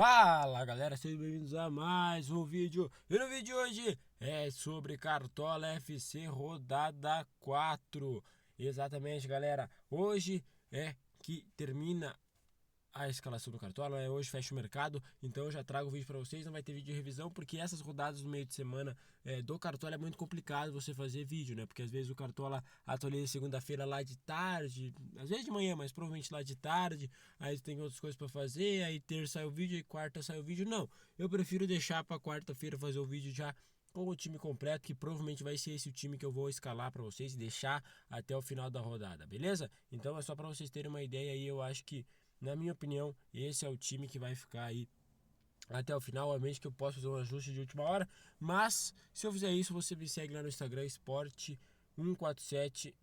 Fala galera, sejam bem-vindos a mais um vídeo. E no vídeo de hoje é sobre Cartola FC Rodada 4. Exatamente, galera. Hoje é que termina a escalação do Cartola, né? Hoje fecha o mercado, então eu já trago o vídeo para vocês. Não vai ter vídeo de revisão porque essas rodadas no meio de semana do Cartola é muito complicado você fazer vídeo, né? Porque às vezes o Cartola atualiza segunda-feira lá de tarde, às vezes de manhã, mas provavelmente lá de tarde. Aí tem outras coisas para fazer, aí terça sai o vídeo e quarta sai o vídeo. Não, eu prefiro deixar para quarta-feira fazer o vídeo já com o time completo, que provavelmente vai ser esse o time que eu vou escalar para vocês e deixar até o final da rodada, beleza? Então é só para vocês terem uma ideia aí. Eu acho que, na minha opinião, esse é o time que vai ficar aí até o final. Obviamente que eu posso fazer um ajuste de última hora, mas se eu fizer isso, você me segue lá no Instagram, Sport147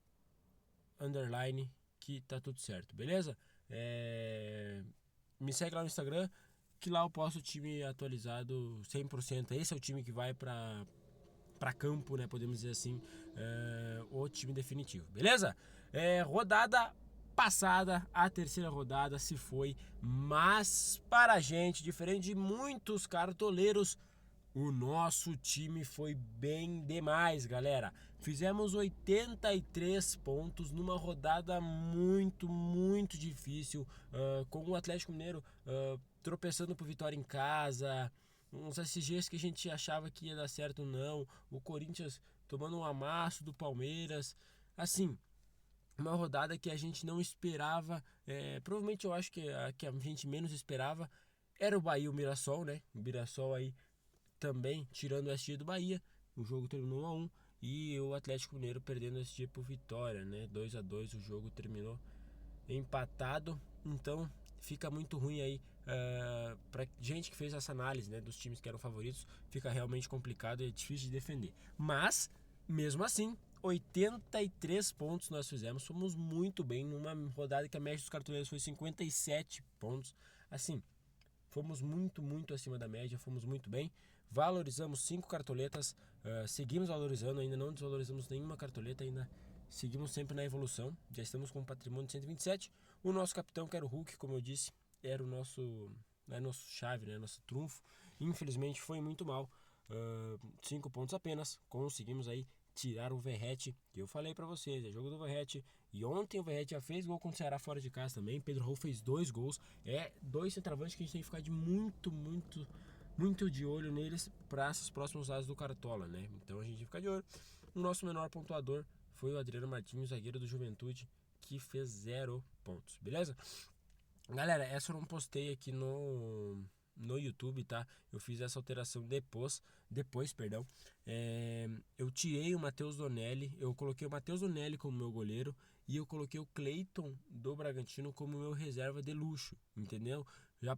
underline, que tá tudo certo, beleza? Me segue lá no Instagram, que lá eu posto o time atualizado 100%. Esse é o time que vai para campo, né? Podemos dizer assim, o time definitivo, beleza? Rodada passada, a terceira rodada se foi, mas para a gente, diferente de muitos cartoleiros, o nosso time foi bem demais, galera. Fizemos 83 pontos numa rodada muito difícil, com o Atlético Mineiro tropeçando por vitória em casa, uns SGs que a gente achava que ia dar certo, não. O Corinthians tomando um amasso do Palmeiras. Assim, uma rodada que a gente não esperava. Provavelmente eu acho que a gente menos esperava era o Bahia e o Mirassol, né? O Mirassol aí também tirando o SG do Bahia. O jogo terminou 1-1 e o Atlético Mineiro perdendo o SG por vitória, né? 2-2 o jogo terminou empatado. Então fica muito ruim aí para gente que fez essa análise, né, dos times que eram favoritos. Fica realmente complicado e é difícil de defender. Mas mesmo assim, 83 pontos nós fizemos. Fomos muito bem numa rodada que a média dos cartoleiros foi 57 pontos. Assim, fomos muito acima da média, fomos muito bem. Valorizamos 5 cartoletas, seguimos valorizando, ainda não desvalorizamos nenhuma cartoleta, ainda seguimos sempre na evolução. Já estamos com um patrimônio de 127. O nosso capitão, que era o Hulk, como eu disse, era o nosso chave, né, nosso trunfo. Infelizmente foi muito mal. 5 pontos apenas. Conseguimos aí tirar o Verratti, que eu falei pra vocês, é jogo do Verratti. E ontem o Verratti já fez gol contra o Ceará fora de casa também. Pedro Raul fez 2 gols. Dois centroavantes que a gente tem que ficar de muito de olho neles para essas próximas rodadas do Cartola, né? Então a gente fica de olho. O nosso menor pontuador foi o Adriano Martins, zagueiro do Juventude, que fez 0 pontos, beleza? Galera, essa eu não postei aqui no YouTube, tá? Eu fiz essa alteração depois, perdão. Eu tirei o Matheus Donelli, eu coloquei o Matheus Donelli como meu goleiro e eu coloquei o Cleiton do Bragantino como meu reserva de luxo, entendeu? Já,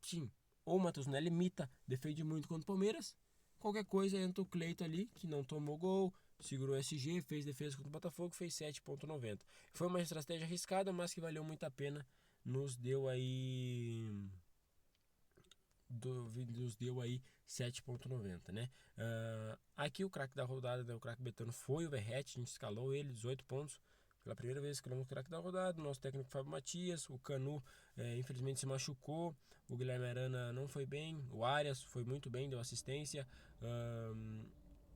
sim, ou o Matheus Donelli imita, defende muito contra o Palmeiras. Qualquer coisa entra o Cleiton ali, que não tomou gol, segurou o SG, fez defesa contra o Botafogo, fez 7,90. Foi uma estratégia arriscada, mas que valeu muito a pena. Nos deu aí nos deu aí 7,90, né? Aqui o craque da rodada, né, o craque betano foi o Verratti. A gente escalou ele, 18 pontos. Pela primeira vez escalamos o craque da rodada. Nosso técnico Fábio Matias. O Canu infelizmente se machucou. O Guilherme Arana não foi bem. O Arias foi muito bem, deu assistência.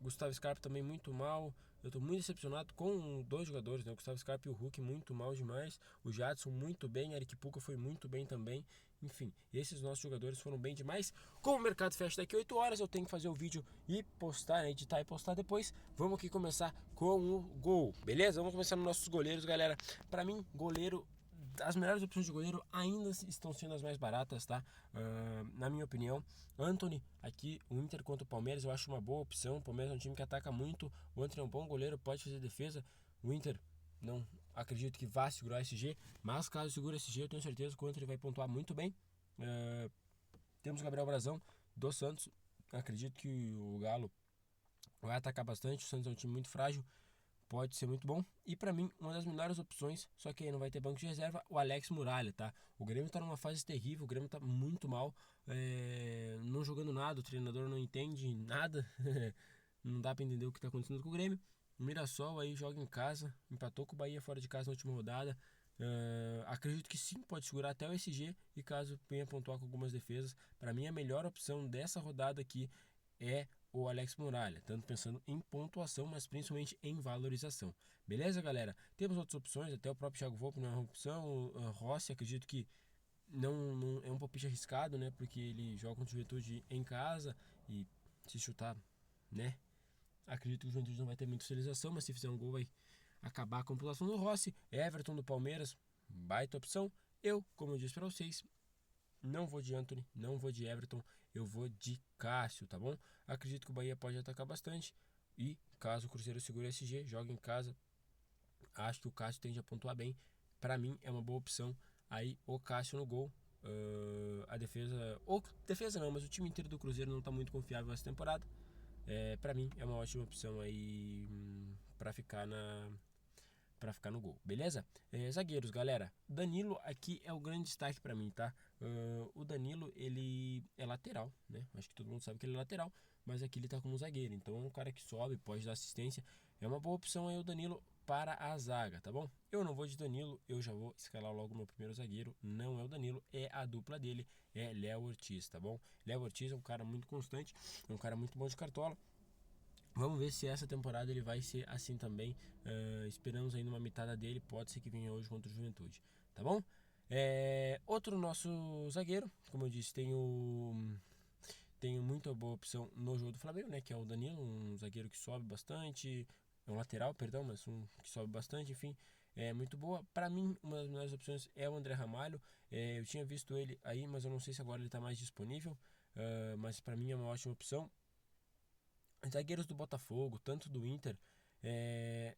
Gustavo Scarpa também muito mal. Eu tô muito decepcionado com 2 jogadores, né? O Gustavo Scarpa e o Hulk muito mal demais. O Jadson muito bem, Eric Puka foi muito bem também. Enfim, esses nossos jogadores foram bem demais. Como o mercado fecha daqui a 8 horas, eu tenho que fazer o vídeo e postar, né? Editar e postar depois. Vamos aqui começar com o gol, beleza? Vamos começar nos nossos goleiros, galera. Pra mim, goleiro, as melhores opções de goleiro ainda estão sendo as mais baratas, tá? Na minha opinião, Antony, aqui, o Inter contra o Palmeiras, eu acho uma boa opção. O Palmeiras é um time que ataca muito. O Antony é um bom goleiro, pode fazer defesa. O Inter, não acredito que vá segurar esse G, mas caso segure esse G, eu tenho certeza que o Antony vai pontuar muito bem. Temos o Gabriel Brazão do Santos. Acredito que o Galo vai atacar bastante. O Santos é um time muito frágil, pode ser muito bom. E pra mim, uma das melhores opções, só que aí não vai ter banco de reserva, o Alex Muralha, tá? O Grêmio tá numa fase terrível, o Grêmio tá muito mal, não jogando nada, o treinador não entende nada, não dá pra entender o que tá acontecendo com o Grêmio. O Mirassol aí joga em casa, empatou com o Bahia fora de casa na última rodada, Acredito que sim, pode segurar até o SG e caso venha pontuar com algumas defesas. Para mim, a melhor opção dessa rodada aqui é o Alex Muralha, tanto pensando em pontuação, mas principalmente em valorização. Beleza, galera? Temos outras opções, até o próprio Thiago Volpe não é uma opção. O Rossi, acredito que não é um palpite arriscado, né? Porque ele joga contra o Juventude em casa e se chutar, né? Acredito que o Juventude não vai ter muita utilização, mas se fizer um gol vai acabar com a pontuação do Rossi. Everton do Palmeiras, baita opção. Eu, como eu disse para vocês, não vou de Antony, não vou de Everton, eu vou de Cássio, tá bom? Acredito que o Bahia pode atacar bastante e caso o Cruzeiro segure o SG, joga em casa, acho que o Cássio tende a pontuar bem. Para mim é uma boa opção aí o Cássio no gol. A defesa, ou defesa não, mas o time inteiro do Cruzeiro não tá muito confiável essa temporada. Para mim é uma ótima opção aí para ficar no gol, beleza? Zagueiros, galera. Danilo aqui é o grande destaque para mim, tá? O Danilo, ele é lateral, né? Acho que todo mundo sabe que ele é lateral, mas aqui ele tá como zagueiro. Então é um cara que sobe, pode dar assistência. É uma boa opção aí o Danilo para a zaga, tá bom? Eu não vou de Danilo, eu já vou escalar logo meu primeiro zagueiro. Não é o Danilo, é a dupla dele, é Léo Ortiz, tá bom? Léo Ortiz é um cara muito constante, é um cara muito bom de cartola. Vamos ver se essa temporada ele vai ser assim também. Esperamos ainda uma mitada dele. Pode ser que venha hoje contra o Juventude. Tá bom? Outro nosso zagueiro, como eu disse, tenho muita boa opção no jogo do Flamengo, né? Que é o Danilo, um zagueiro que sobe bastante. É um lateral, perdão, mas um que sobe bastante, enfim. É muito boa. Para mim, uma das melhores opções é o André Ramalho. Eu tinha visto ele aí, mas eu não sei se agora ele está mais disponível. Mas para mim é uma ótima opção. Zagueiros do Botafogo, tanto do Inter,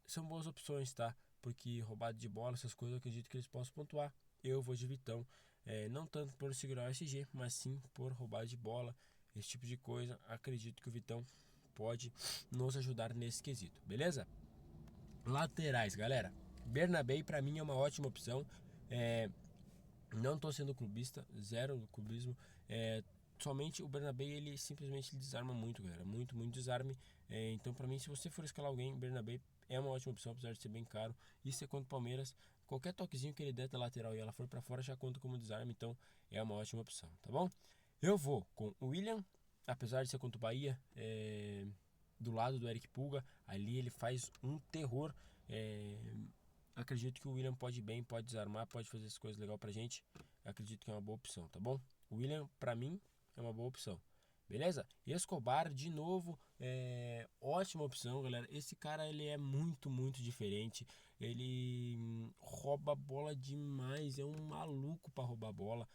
são boas opções, tá? Porque roubado de bola, essas coisas, eu acredito que eles possam pontuar. Eu vou de Vitão, não tanto por segurar o SG, mas sim por roubar de bola, esse tipo de coisa. Acredito que o Vitão pode nos ajudar nesse quesito, beleza? Laterais, galera. Bernabé para mim é uma ótima opção. Não tô sendo clubista, zero clubismo. Somente o Bernabé, ele simplesmente desarma muito, galera. Muito, muito desarme. Então, pra mim, se você for escalar alguém, Bernabé é uma ótima opção, apesar de ser bem caro. Isso é contra o Palmeiras. Qualquer toquezinho que ele der da lateral e ela for pra fora já conta como desarme. Então, é uma ótima opção, tá bom? Eu vou com o William, apesar de ser contra o Bahia, do lado do Eric Pulga. Ali ele faz um terror. Acredito que o William pode ir bem, pode desarmar, pode fazer essas coisas legais pra gente. Acredito que é uma boa opção, tá bom? O William, pra mim, é uma boa opção. Beleza? Escobar, de novo, ótima opção, galera. Esse cara, ele é muito, muito diferente. Ele rouba a bola demais. É um maluco pra roubar a bola.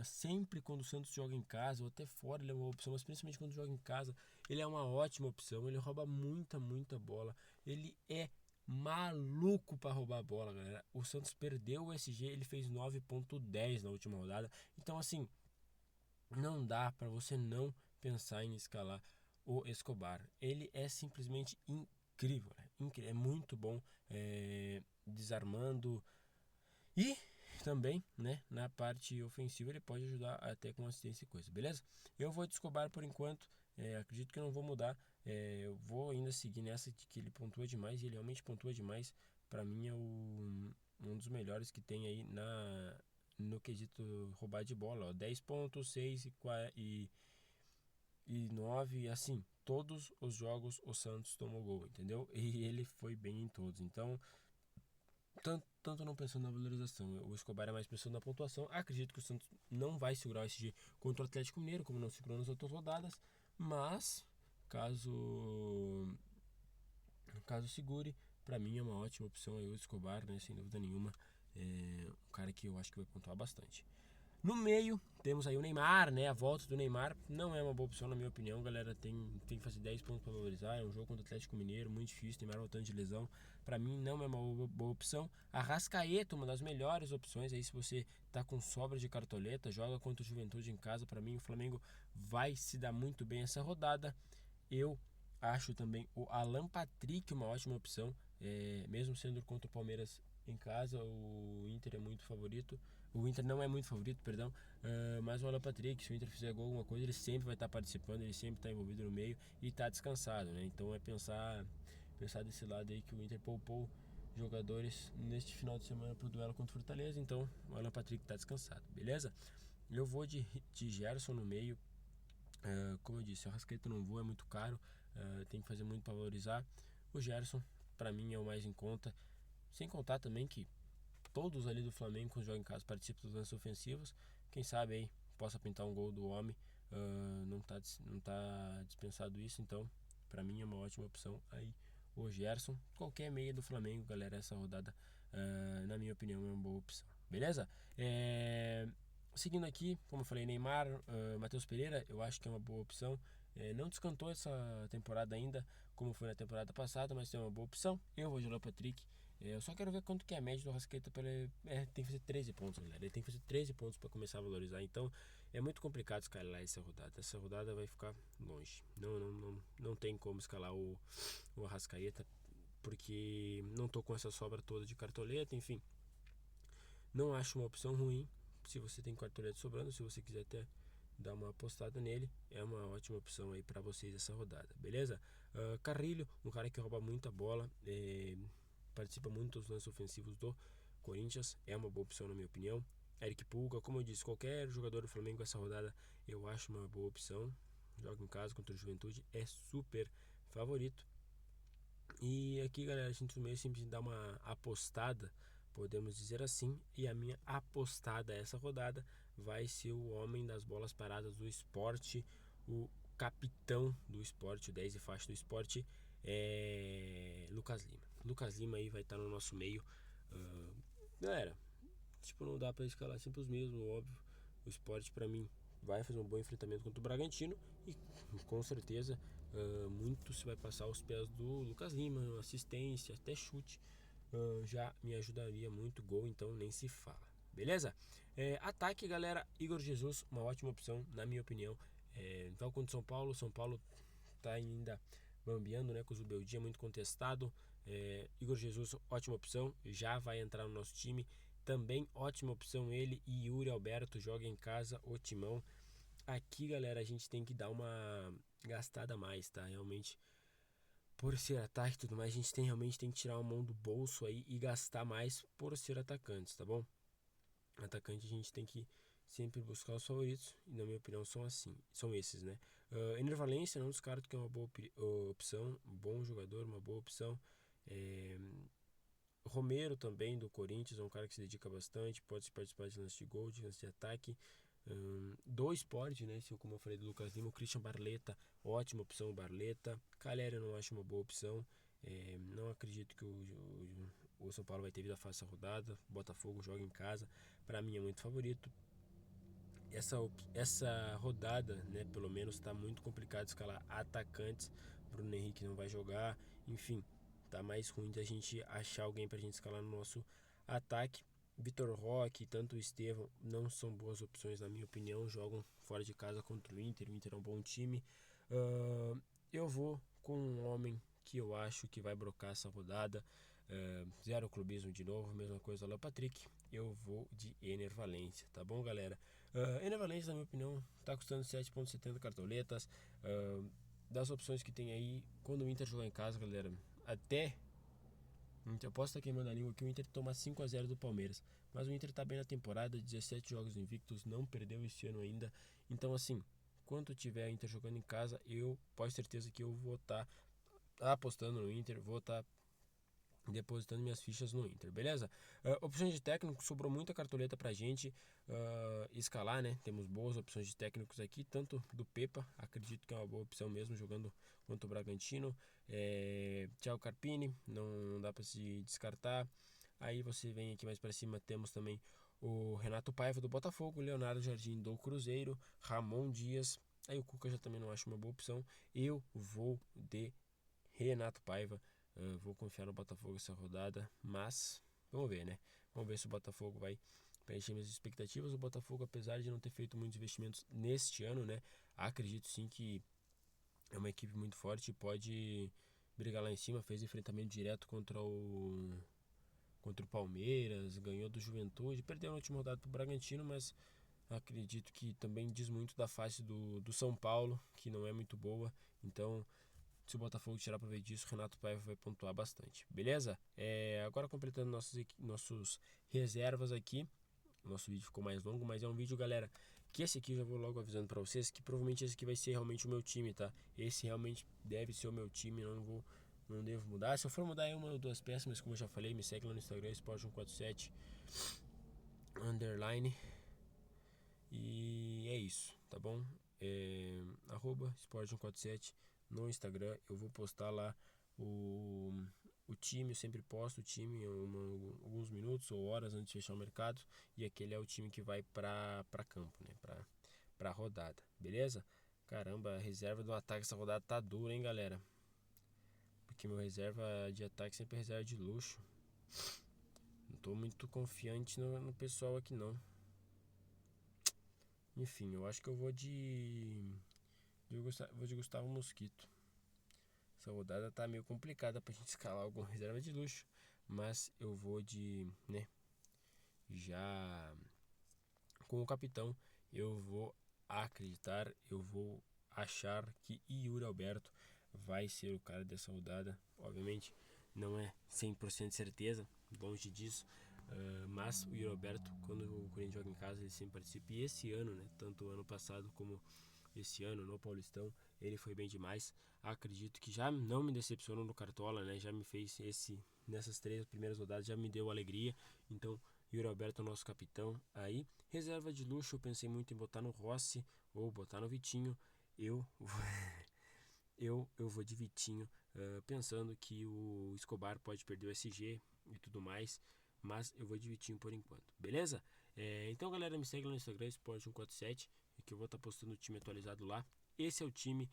Sempre quando o Santos joga em casa ou até fora, ele é uma opção. Mas principalmente quando joga em casa, ele é uma ótima opção. Ele rouba muita, muita bola. Ele é maluco para roubar a bola, galera. O Santos perdeu o SG, ele fez 9.10 na última rodada. Então, assim, não dá para você não pensar em escalar o Escobar. Ele é simplesmente incrível, né? Incrível. É muito bom, desarmando e também, né, na parte ofensiva ele pode ajudar até com assistência e coisa, beleza? Eu vou de Escobar por enquanto, acredito que eu não vou mudar, eu vou ainda seguir nessa de que ele pontua demais e ele realmente pontua demais. Para mim é um dos melhores que tem aí no quesito roubar de bola, ó, 10 pontos, 6 e 9, assim, todos os jogos o Santos tomou gol, entendeu? E ele foi bem em todos, então tanto não pensando na valorização, o Escobar é mais pensando na pontuação. Acredito que o Santos não vai segurar o SG contra o Atlético Mineiro, como não segurou nas outras rodadas, mas caso segure, para mim é uma ótima opção aí o Escobar, né, sem dúvida nenhuma, um cara que eu acho que vai pontuar bastante. No meio, temos aí o Neymar, né? A volta do Neymar não é uma boa opção, na minha opinião, galera. Tem que fazer 10 pontos para valorizar. É um jogo contra o Atlético Mineiro, muito difícil. Neymar voltando de lesão. Para mim, não é uma boa opção. Arrascaeta, uma das melhores opções. Aí, se você tá com sobra de cartoleta, joga contra o Juventude em casa. Para mim, o Flamengo vai se dar muito bem essa rodada. Eu acho também o Alan Patrick uma ótima opção. Mesmo sendo contra o Palmeiras em casa, o Inter é muito favorito. O Inter não é muito favorito, perdão. Mas o Alan Patrick, se o Inter fizer gol, alguma coisa, ele sempre vai estar participando, ele sempre está envolvido no meio e está descansado, né? Então é pensar desse lado aí que o Inter poupou jogadores neste final de semana para o duelo contra o Fortaleza, então o Alan Patrick está descansado, beleza? Eu vou de Gerson no meio. Como eu disse, o Arrascaeta não voa, é muito caro, tem que fazer muito para valorizar. O Gerson, para mim, é o mais em conta, sem contar também que todos ali do Flamengo, quando jogam em casa, participam dos lances ofensivos. Quem sabe aí possa pintar um gol do homem. Não tá dispensado isso, então para mim é uma ótima opção aí o Gerson. Qualquer meia do Flamengo, galera, essa rodada, na minha opinião, é uma boa opção. Beleza? Seguindo aqui, como eu falei, Neymar, Matheus Pereira, eu acho que é uma boa opção. Não descantou essa temporada ainda, como foi na temporada passada, mas é uma boa opção. Eu vou de Alan Patrick. Eu só quero ver quanto que é a média do Arrascaeta. Tem que fazer 13 pontos, galera. Ele tem que fazer 13 pontos para começar a valorizar. Então é muito complicado escalar essa rodada. Essa rodada vai ficar longe. Não tem como escalar o Arrascaeta, porque não tô com essa sobra toda de cartoleta. Enfim, não acho uma opção ruim. Se você tem cartoleta sobrando, se você quiser até dar uma apostada nele, é uma ótima opção aí para vocês essa rodada, beleza? Carrilho, um cara que rouba muita bola, participa muito dos lances ofensivos do Corinthians, é uma boa opção na minha opinião. Eric Pulga, como eu disse, qualquer jogador do Flamengo essa rodada eu acho uma boa opção. Joga em casa contra o Juventude, é super favorito. E aqui, galera, a gente meio sempre dá uma apostada, podemos dizer assim, e a minha apostada essa rodada vai ser o homem das bolas paradas do Sport, o capitão do Sport, o 10 e faixa do Sport, Lucas Lima. Lucas Lima aí vai estar no nosso meio. Galera, tipo, não dá pra escalar sempre os mesmos, óbvio. O Sport, pra mim, vai fazer um bom enfrentamento contra o Bragantino e com certeza muito se vai passar aos pés do Lucas Lima, assistência, até chute, já me ajudaria muito. Gol, então nem se fala, beleza? Ataque, galera, Igor Jesus, uma ótima opção na minha opinião. Então contra São Paulo tá ainda bambeando, né, com o Zubeldia, muito contestado. Igor Jesus, ótima opção, já vai entrar no nosso time. Também ótima opção ele e Yuri Alberto, joga em casa, o Timão. Aqui, galera, a gente tem que dar uma gastada a mais, tá? Realmente, por ser ataque e tudo mais, a gente realmente tem que tirar a mão do bolso aí e gastar mais por ser atacantes, tá bom? Atacante a gente tem que sempre buscar os favoritos, e na minha opinião são esses, né? Ener Valencia, não descarto que é uma boa opção, um bom jogador, uma boa opção. Romero também, do Corinthians, é um cara que se dedica bastante, pode participar de lance de gol, de lance de ataque. Do Sport, né? Como eu falei do Lucas Lima, o Christian Barleta, ótima opção, Barleta. Calera eu não acho uma boa opção. Não acredito que o São Paulo vai ter vida fácil essa rodada. Botafogo joga em casa, para mim é muito favorito. Essa rodada, né, pelo menos está muito complicado escalar atacantes. Bruno Henrique não vai jogar, enfim, tá mais ruim da gente achar alguém pra gente escalar no nosso ataque. Vitor Roque, tanto o Estevão não são boas opções na minha opinião, jogam fora de casa contra o Inter é um bom time. Eu vou com um homem que eu acho que vai brocar essa rodada. Zero clubismo de novo, mesma coisa lá, Patrick. Eu vou de Ener Valencia, tá bom, galera? Ener Valencia, na minha opinião, tá custando 7,70 cartoletas. Das opções que tem aí, quando o Inter jogar em casa, galera, até eu posso estar queimando a língua que o Inter toma 5-0 do Palmeiras, mas o Inter tá bem na temporada, 17 jogos invictos, não perdeu esse ano ainda. Então, assim, quando tiver o Inter jogando em casa, eu posso ter certeza que eu vou estar apostando no Inter, vou estar depositando minhas fichas no Inter, beleza? Opções de técnico, sobrou muita cartoleta pra gente escalar, né? Temos boas opções de técnicos aqui, tanto do Pepa, acredito que é uma boa opção mesmo, jogando contra o Bragantino. Thiago Carpini, não dá pra se descartar. Aí você vem aqui mais pra cima, temos também o Renato Paiva do Botafogo, Leonardo Jardim do Cruzeiro, Ramon Dias. Aí o Cuca já também não acho uma boa opção. Eu vou de Renato Paiva. Vou confiar no Botafogo essa rodada, mas vamos ver, né? Vamos ver se o Botafogo vai preencher minhas expectativas. O Botafogo, apesar de não ter feito muitos investimentos neste ano, né? Acredito sim que é uma equipe muito forte e pode brigar lá em cima. Fez enfrentamento direto contra o Palmeiras, ganhou do Juventude, perdeu na última rodada pro Bragantino, mas acredito que também diz muito da face do São Paulo, que não é muito boa. Então Se o Botafogo tirar proveito disso, o Renato Paiva vai pontuar bastante, beleza? Agora completando nossos reservas aqui. O nosso vídeo ficou mais longo, mas é um vídeo, galera, que esse aqui eu já vou logo avisando pra vocês que provavelmente esse aqui vai ser realmente o meu time, tá? Esse realmente deve ser o meu time, não devo mudar. Se eu for mudar uma ou duas peças, mas como eu já falei, me segue lá no Instagram, Sport147 _ e é isso, tá bom? @Sport147 no Instagram. Eu vou postar lá o time, eu sempre posto o time alguns minutos ou horas antes de fechar o mercado. E aquele é o time que vai pra campo, né? Pra rodada, beleza? Caramba, a reserva do ataque essa rodada tá dura, hein, galera? Porque meu reserva de ataque sempre é reserva de luxo. Não tô muito confiante no pessoal aqui, não. Enfim, eu acho que eu vou de Gustavo Mosquito. Essa rodada tá meio complicada pra gente escalar alguma reserva de luxo. Mas eu vou né? Já com o capitão, eu vou acreditar, eu vou achar que Yuri Alberto vai ser o cara dessa rodada. Obviamente, não é 100% certeza, longe disso. Mas o Yuri Alberto, quando o Corinthians joga em casa, ele sempre participa. E esse ano, né? Tanto o ano passado como esse ano no Paulistão, ele foi bem demais. Acredito que já não me decepcionou no Cartola, né? Já me fez nessas 3 primeiras rodadas, já me deu alegria. Então, Yuri Alberto é o nosso capitão aí. Reserva de luxo, eu pensei muito em botar no Rossi ou botar no Vitinho. Eu vou de Vitinho, pensando que o Escobar pode perder o SG e tudo mais. Mas eu vou de Vitinho por enquanto, beleza? Então, galera, me segue lá no Instagram, Sport147, que eu vou estar postando o time atualizado lá. Esse é o time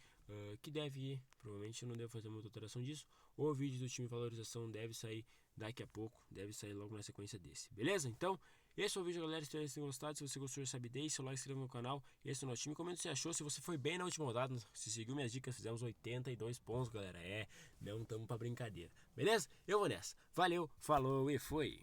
que deve ir. Provavelmente eu não devo fazer muita alteração disso. O vídeo do time de valorização deve sair daqui a pouco. Deve sair logo na sequência desse. Beleza? Então, esse é o vídeo, galera. Espero que vocês tenham gostado. Se você gostou, já sabe, deixe seu like, se inscreva no canal. Esse é o nosso time. Comenta se achou. Se você foi bem na última rodada, se seguiu minhas dicas, fizemos 82 pontos, galera. Não estamos pra brincadeira. Beleza? Eu vou nessa. Valeu, falou e fui.